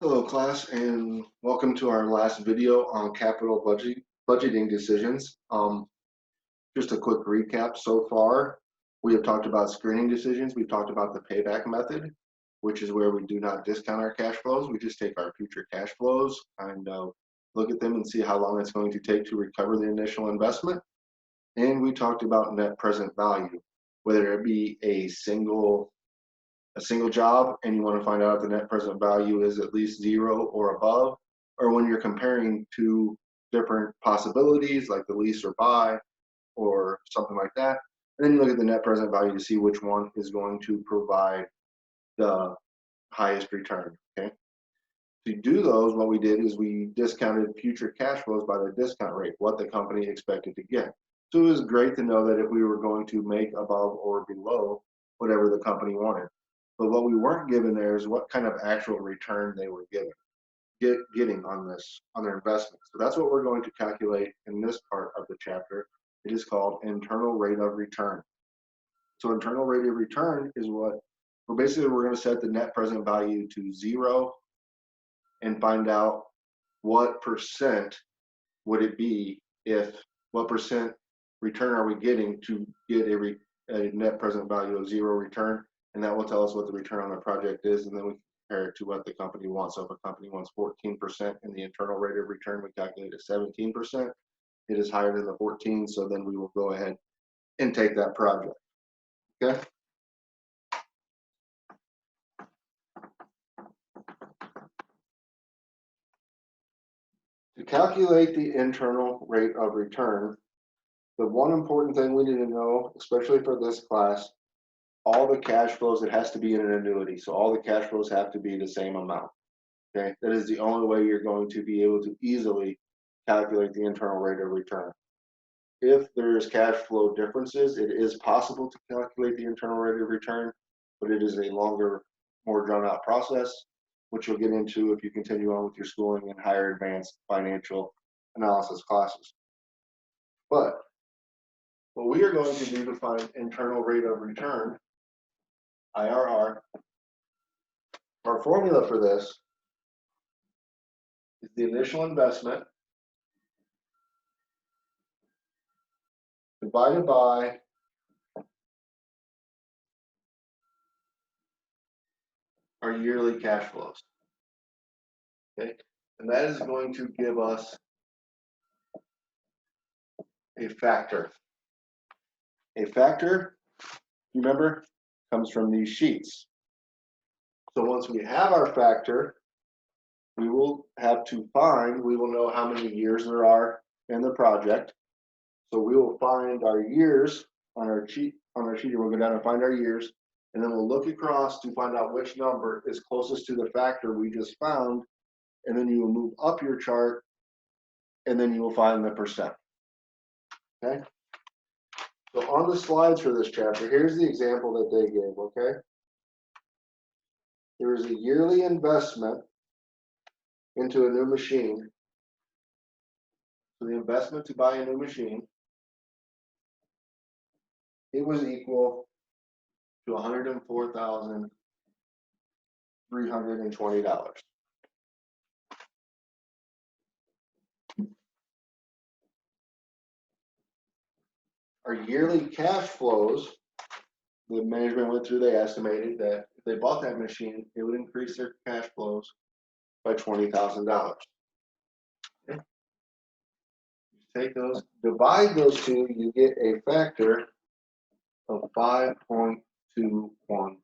Hello class and welcome to our last video on capital budgeting decisions. Just a quick recap so far. We have talked about screening decisions. We've talked about the payback method, which is where we do not discount our cash flows. We just take our future cash flows and look at them and see how long it's going to take to recover the initial investment. And we talked about net present value, whether it be a single job and you want to find out if the net present value is at least 0 or above, or when you're comparing two different possibilities like the lease or buy or something like that. And then you look at the net present value to see which one is going to provide the highest return. Okay. To do those, what we did is we discounted future cash flows by the discount rate, what the company expected to get. So it was great to know that if we were going to make above or below whatever the company wanted. But what we weren't given there is what kind of actual return they were getting on their investment. So that's what we're going to calculate in this part of the chapter. It is called internal rate of return. So internal rate of return is what we're going to set the net present value to 0 and find out what percent would it be what percent return are we getting to get a net present value of 0 return, and that will tell us what the return on the project is, and then we compare it to what the company wants. So if a company wants 14% in the internal rate of return, we calculate at 17%. It is higher than the 14, so then we will go ahead and take that project. Okay. To calculate the internal rate of return, the one important thing we need to know, especially for this class, all the cash flows, it has to be in an annuity. So all the cash flows have to be the same amount. Okay, that is the only way you're going to be able to easily calculate the internal rate of return. If there's cash flow differences, it is possible to calculate the internal rate of return, but it is a longer, more drawn out process, which you'll get into if you continue on with your schooling in higher advanced financial analysis classes. But what we are going to do to find internal rate of return, IRR, our formula for this is the initial investment divided by our yearly cash flows. Okay, and that is going to give us a factor. A factor, remember, comes from these sheets. So once we have our factor, we will know how many years there are in the project. So we will find our years on our sheet, and we'll go down and find our years, and then we'll look across to find out which number is closest to the factor we just found, and then you will move up your chart, and then you will find the percent. Okay? So on the slides for this chapter, here's the example that they gave, okay? There is a yearly investment into a new machine. So the investment to buy a new machine, it was equal to $104,320. Our yearly cash flows, the management went through, they estimated that if they bought that machine, it would increase their cash flows by $20,000. Okay. Take those, divide those two, you get a factor of 5.216.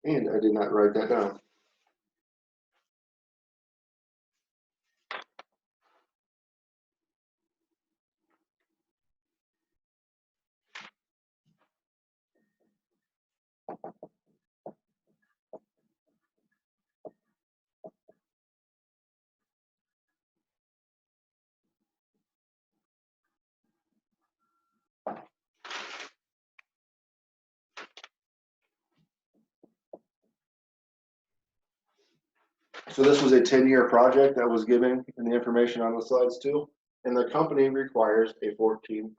And I did not write that down. So this was a 10-year project that was given in the information on the slides too. and the company requires a 14%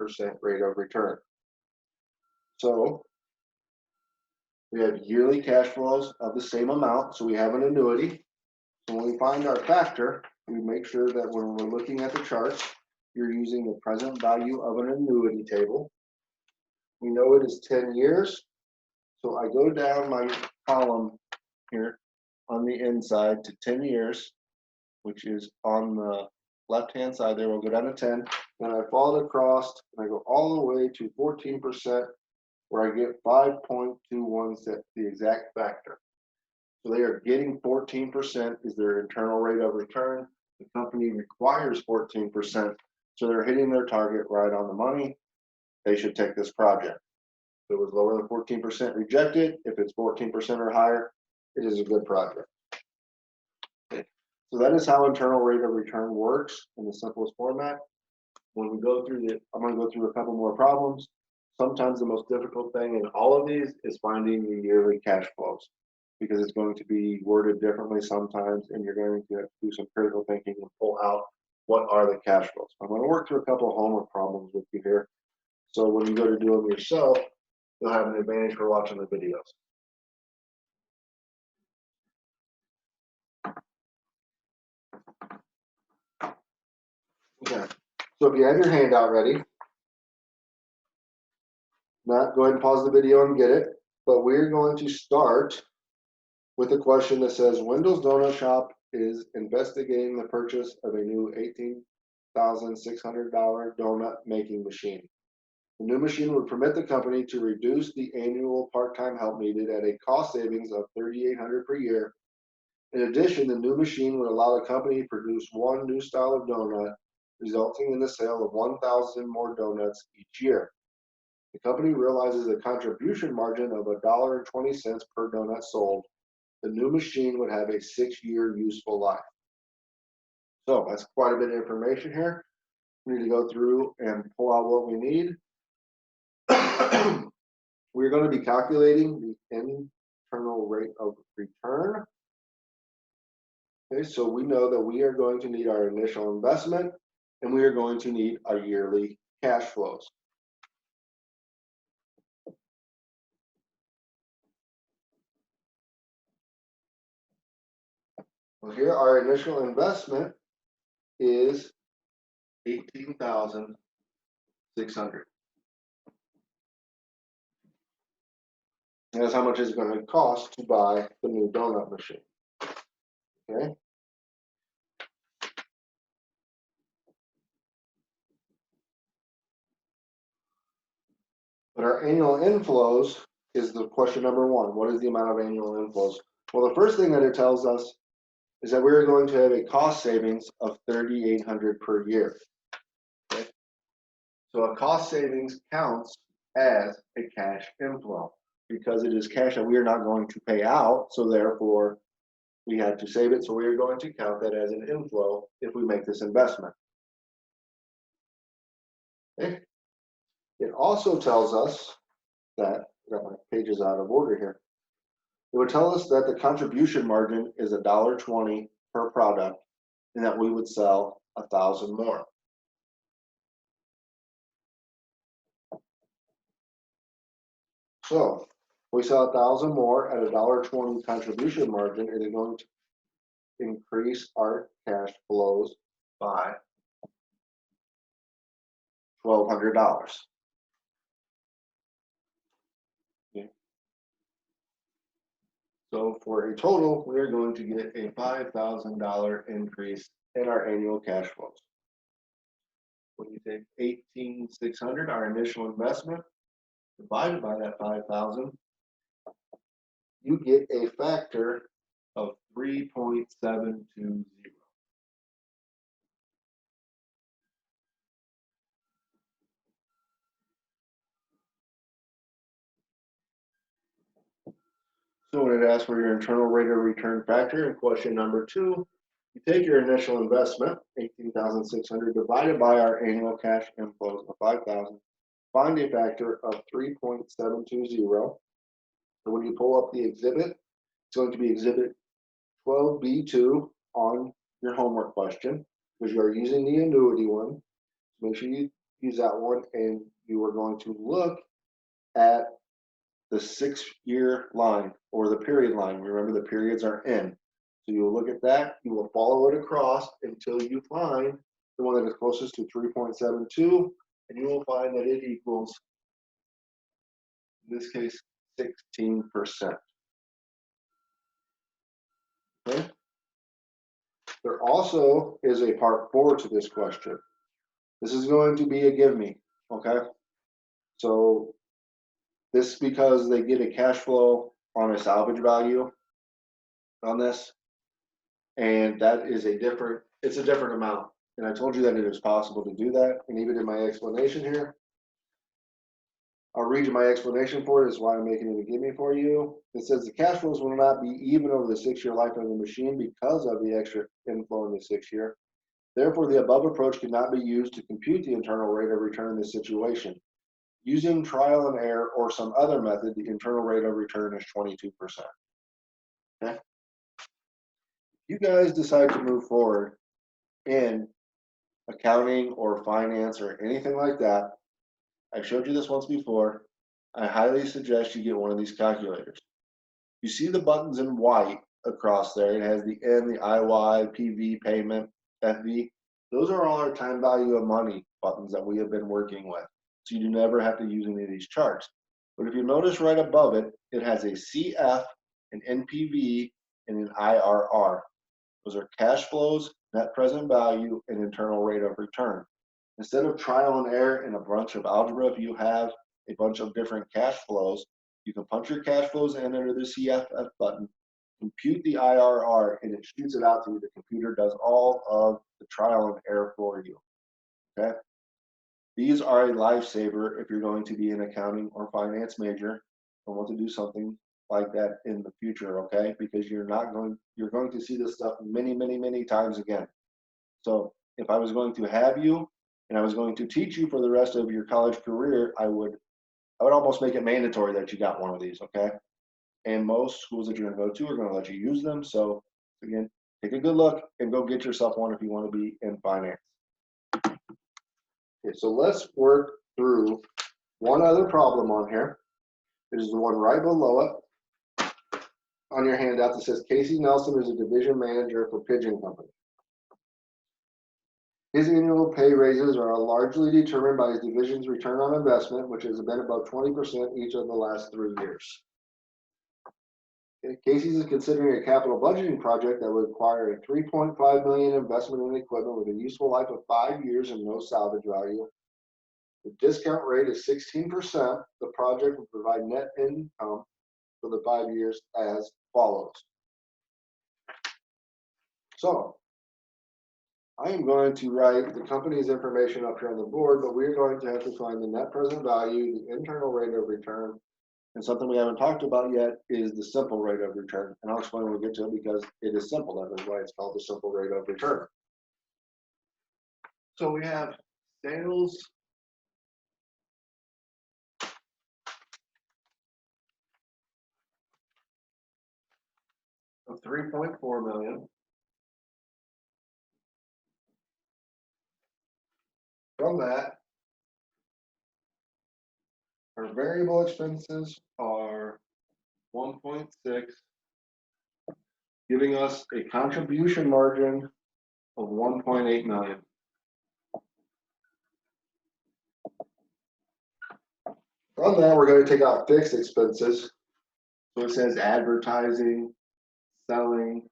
rate of return. So we have yearly cash flows of the same amount, so we have an annuity. So when we find our factor, we make sure that when we're looking at the charts, you're using the present value of an annuity table. We know it is 10 years. So I go down my column here on the inside to 10 years, which is on the left-hand side there. We'll go down to 10. Then I follow it across and I go all the way to 14%, where I get 5.21 cents, the exact factor. So they are getting 14% is their internal rate of return. The company requires 14%, so they're hitting their target right on the money. They should take this project. If it was lower than 14%, reject it. If it's 14% or higher, it is a good project. Okay. So that is how internal rate of return works in the simplest format. When we go through I'm going to go through a couple more problems. Sometimes the most difficult thing in all of these is finding the yearly cash flows, because it's going to be worded differently sometimes, and you're going to have to do some critical thinking and pull out what are the cash flows. I'm going to work through a couple of homework problems with you here. So when you go to do them yourself, you'll have an advantage for watching the videos. Okay, so if you have your handout ready, go ahead and pause the video and get it. But we're going to start with a question that says, Wendell's Donut Shop is investigating the purchase of a new $18,600 donut making machine. The new machine would permit the company to reduce the annual part-time help needed at a cost savings of $3,800 per year. In addition, the new machine would allow the company to produce one new style of donut, resulting in the sale of 1,000 more donuts each year. The company realizes a contribution margin of $1.20 per donut sold. The new machine would have a 6-year useful life. So that's quite a bit of information here. We need to go through and pull out what we need. We're going to be calculating the internal rate of return. Okay, so we know that we are going to need our initial investment, and we are going to need our yearly cash flows. Well, here our initial investment is $18,600. That's how much it's going to cost to buy the new donut machine. Okay. But our annual inflows is the question number one. What is the amount of annual inflows? Well, the first thing that it tells us is that we're going to have a cost savings of $3,800 per year. Okay. So a cost savings counts as a cash inflow because it is cash that we are not going to pay out. So therefore, we have to save it. So we are going to count that as an inflow if we make this investment. Okay. It also tells us that, I got my pages out of order here. It would tell us that the contribution margin is $1.20 per product and that we would sell 1,000 more. So we sell 1,000 more at $1.20 contribution margin. It is going to increase our cash flows by $1,200. Okay. So for a total, we are going to get a $5,000 increase in our annual cash flows. When you take $18,600, our initial investment, divided by that 5,000, you get a factor of 3.720. So when it asks for your internal rate of return factor in question number 2, you take your initial investment, $18,600, divided by our annual cash inflows of $5,000, find a factor of 3.720. So when you pull up the exhibit, it's going to be exhibit 12B2 on your homework question, because you are using the annuity one. make sure you use that one, and you are going to look at the 6-year line or the period line. Remember, the periods are in. So you will look at that, you will follow it across until you find the one that is closest to 3.72, and you will find that it equals, in this case, 16%. Okay? There also is a part 4 to this question. This is going to be a give me, okay? So this, because they get a cash flow on a salvage value on this, and that is it's a different amount. And I told you that it is possible to do that, and even in my explanation here, I'll read you my explanation for it. Is why I'm making it a gimme for you. It says the cash flows will not be even over the 6-year life of the machine because of the extra inflow in the 6 year. Therefore, the above approach cannot be used to compute the internal rate of return in this situation. Using trial and error or some other method, the internal rate of return is 22%. Okay? You guys decide to move forward in accounting or finance or anything like that, I showed you this once before, I highly suggest you get one of these calculators. You see the buttons in white across there. It has the N, the IY, PV, payment, FV. Those are all our time value of money buttons that we have been working with. So you do never have to use any of these charts. But if you notice right above it, it has a CF, an NPV, and an IRR. Those are cash flows, net present value, and internal rate of return. Instead of trial and error in a bunch of algebra, if you have a bunch of different cash flows, you can punch your cash flows in under the CFF button, compute the IRR, and it shoots it out to you. The computer does all of the trial and error for you. Okay? These are a lifesaver if you're going to be an accounting or finance major and want to do something like that in the future, okay? Because you're going to see this stuff many, many, many times again. So if I was going to have you and I was going to teach you for the rest of your college career, I would almost make it mandatory that you got one of these, okay? And most schools that you're gonna go to are gonna let you use them. So again, take a good look and go get yourself one if you want to be in finance. Okay, so let's work through one other problem on here. It is the one right below it on your handout that says Casey Nelson is a division manager for Pigeon Company. His annual pay raises are largely determined by his division's return on investment, which has been about 20% each of the last 3 years. Okay, Casey's is considering a capital budgeting project that would require a $3.5 million investment in equipment with a useful life of 5 years and no salvage value. The discount rate is 16%. The project will provide net income for the 5 years as follows. So I am going to write the company's information up here on the board, but we're going to have to find the net present value, the internal rate of return, and something we haven't talked about yet is the simple rate of return. And I'll explain when we get to it because it is simple. That is why it's called the simple rate of return. So we have sales of 3.4 million. From that, our variable expenses are 1.6, giving us a contribution margin of 1.8 million. From that, we're going to take out fixed expenses. So it says advertising, selling,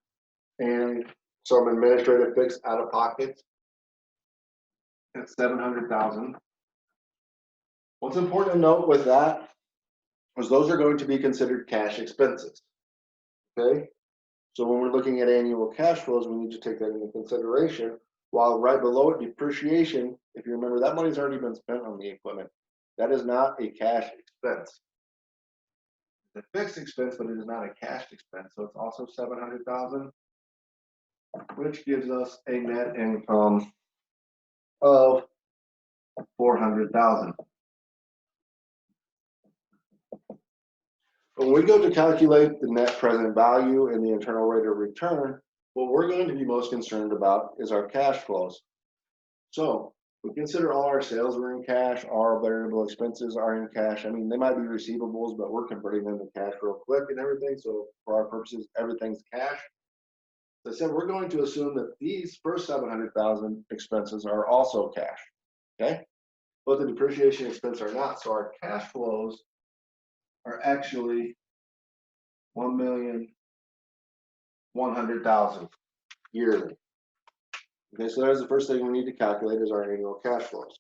and some administrative fixed out of pocket. That's 700,000. What's important to note with that is those are going to be considered cash expenses. Okay, so when we're looking at annual cash flows, we need to take that into consideration. While right below it, depreciation, if you remember, that money's already been spent on the equipment. That is not a cash expense. It's a fixed expense, but it is not a cash expense. So it's also 700,000, which gives us a net income of 400,000. When we go to calculate the net present value and the internal rate of return, what we're going to be most concerned about is our cash flows. So We consider all our sales are in cash, all our variable expenses are in cash. I mean, they might be receivables, but we're converting them to cash real quick and everything. So for our purposes, everything's cash. So I said, we're going to assume that these first 700,000 expenses are also cash, okay? But the depreciation expense are not. So our cash flows are actually 1,100,000 yearly. Okay, so that's the first thing we need to calculate is our annual cash flows.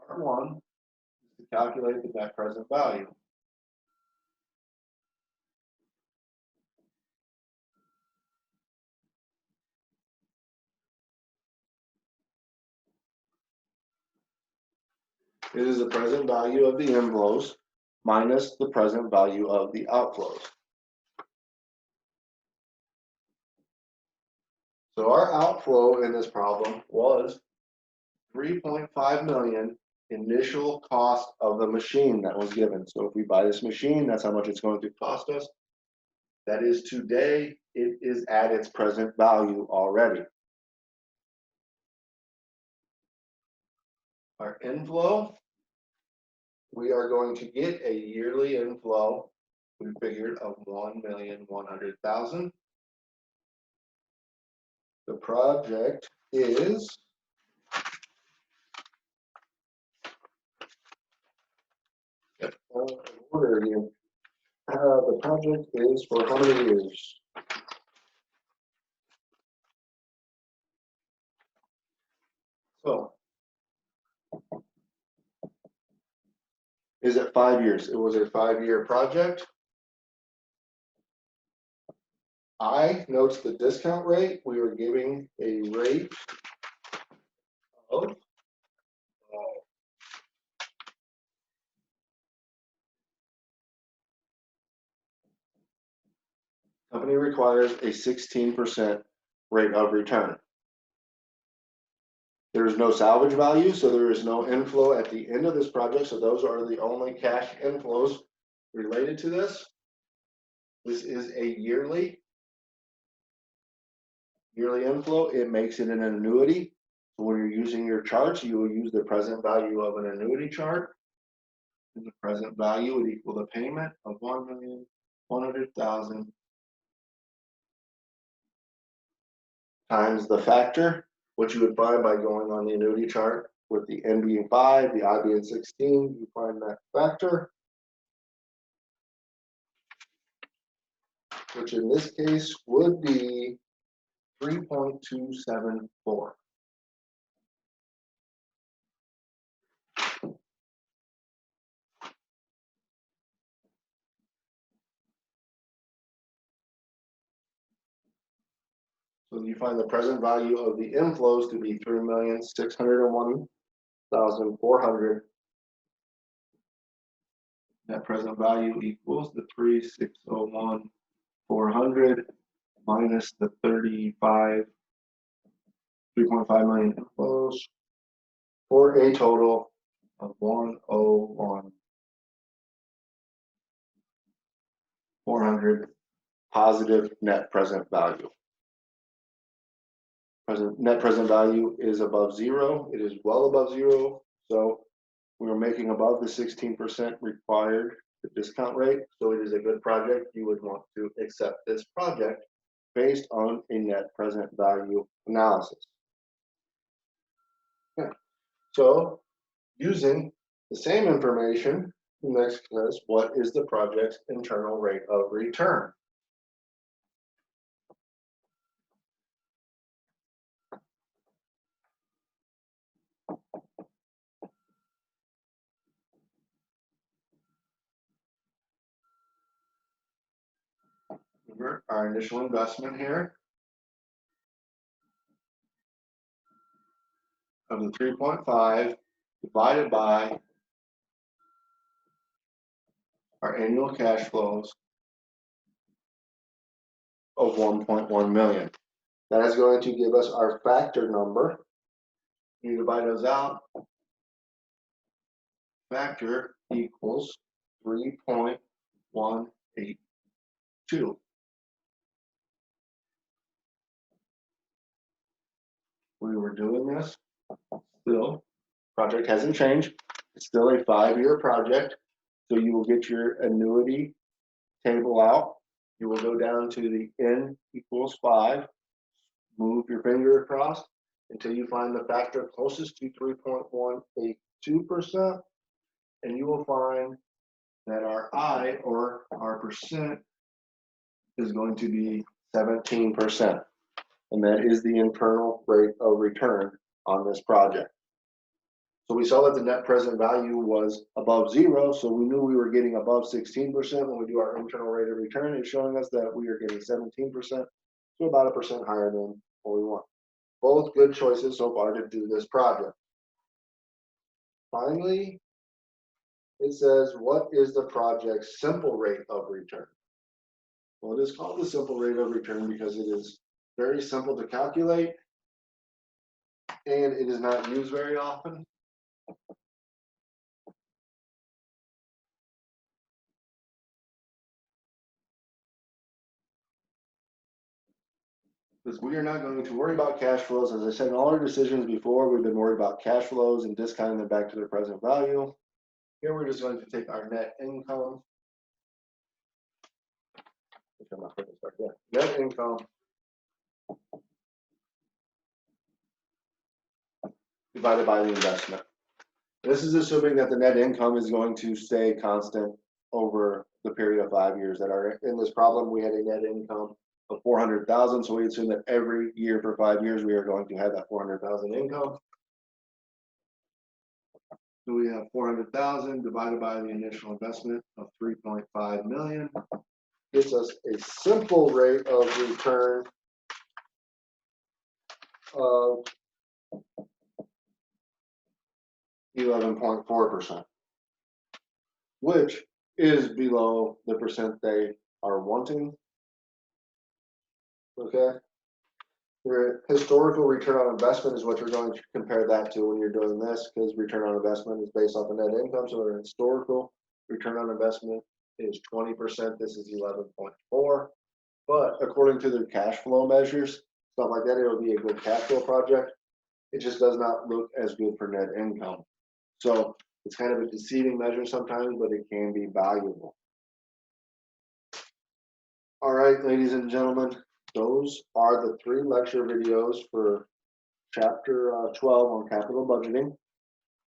Part one is to calculate the net present value. It is the present value of the inflows minus the present value of the outflows. So our outflow in this problem was 3.5 million initial cost of the machine that was given. So if we buy this machine, that's how much it's going to cost us. That is today, it is at its present value already. Our inflow, we are going to get a yearly inflow, we figured, of 1,100,000. The project is order again. The project is for how many years? So, is it 5 years? It was a 5-year project. I notes the discount rate. We were giving a rate of company requires a 16% rate of return. There is no salvage value, so there is no inflow at the end of this project. So those are the only cash inflows related to this. This is a yearly inflow. It makes it an annuity. So when you're using your charts, you will use the present value of an annuity chart. And the present value would equal the payment of 1,100,000 times the factor, which you would find by going on the annuity chart with the N being 5, the I being 16. You find that factor, which in this case would be 3.274. So you find the present value of the inflows to be 3,601,400. That present value equals the 3,601,400 minus the 3.5 million inflows for a total of 101,400 positive net present value. Net present value is above zero. It is well above zero. So we are making above the 16% required discount rate. So it is a good project. You would want to accept this project based on a net present value analysis. Okay. So using the same information, next is what is the project's internal rate of return? Remember our initial investment here of the 3.5 divided by our annual cash flows of 1.1 million. That is going to give us our factor number. You divide those out. Factor equals 3.182. we're doing this. Still, project hasn't changed. It's still a 5-year project. So you will get your annuity table out. You will go down to the N equals 5. Move your finger across until you find the factor closest to 3.182%. And you will find that our I, or our percent, is going to be 17%. And that is the internal rate of return on this project. So we saw that the net present value was above 0, so we knew we were getting above 16%. When we do our internal rate of return, it's showing us that we are getting 17%, so about 1% higher than what we want. Both good choices so far to do this project. Finally, it says, what is the project's simple rate of return? Well, it is called the simple rate of return because it is very simple to calculate and it is not used very often. Because we are not going to worry about cash flows. As I said in all our decisions before, we've been worried about cash flows and discounting them back to their present value. Here we're just going to take our net income. Net income divided by the investment. This is assuming that the net income is going to stay constant over the period of 5 years that are in this problem. We had a net income of 400,000, so we assume that every year for 5 years we are going to have that 400,000 income. So we have 400,000 divided by the initial investment of 3.5 million. Gives us a simple rate of return of 11.4%, which is below the percent they are wanting. Okay. Your historical return on investment is what you're going to compare that to when you're doing this, because return on investment is based off of net income. So their historical return on investment is 20%. This is 11.4. But according to their cash flow measures, stuff like that, it'll be a good cash flow project. It just does not look as good for net income. So it's kind of a deceiving measure sometimes, but it can be valuable. All right, ladies and gentlemen, those are the 3 lecture videos for chapter 12 on capital budgeting.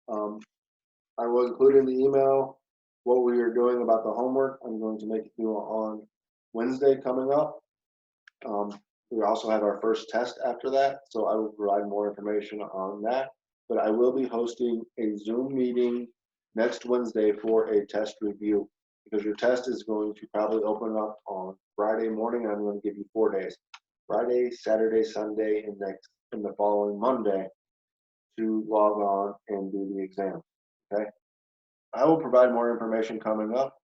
I will include in the email what we are doing about the homework. I'm going to make it due on Wednesday coming up. We also have our first test after that, so I will provide more information on that. But I will be hosting a Zoom meeting next Wednesday for a test review, because your test is going to probably open up on Friday morning. I'm going to give you 4 days: Friday, Saturday, Sunday, and the following Monday to log on and do the exam. Okay. I will provide more information coming up.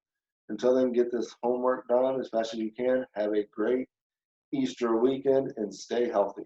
Until then, get this homework done as fast as you can. Have a great Easter weekend and stay healthy.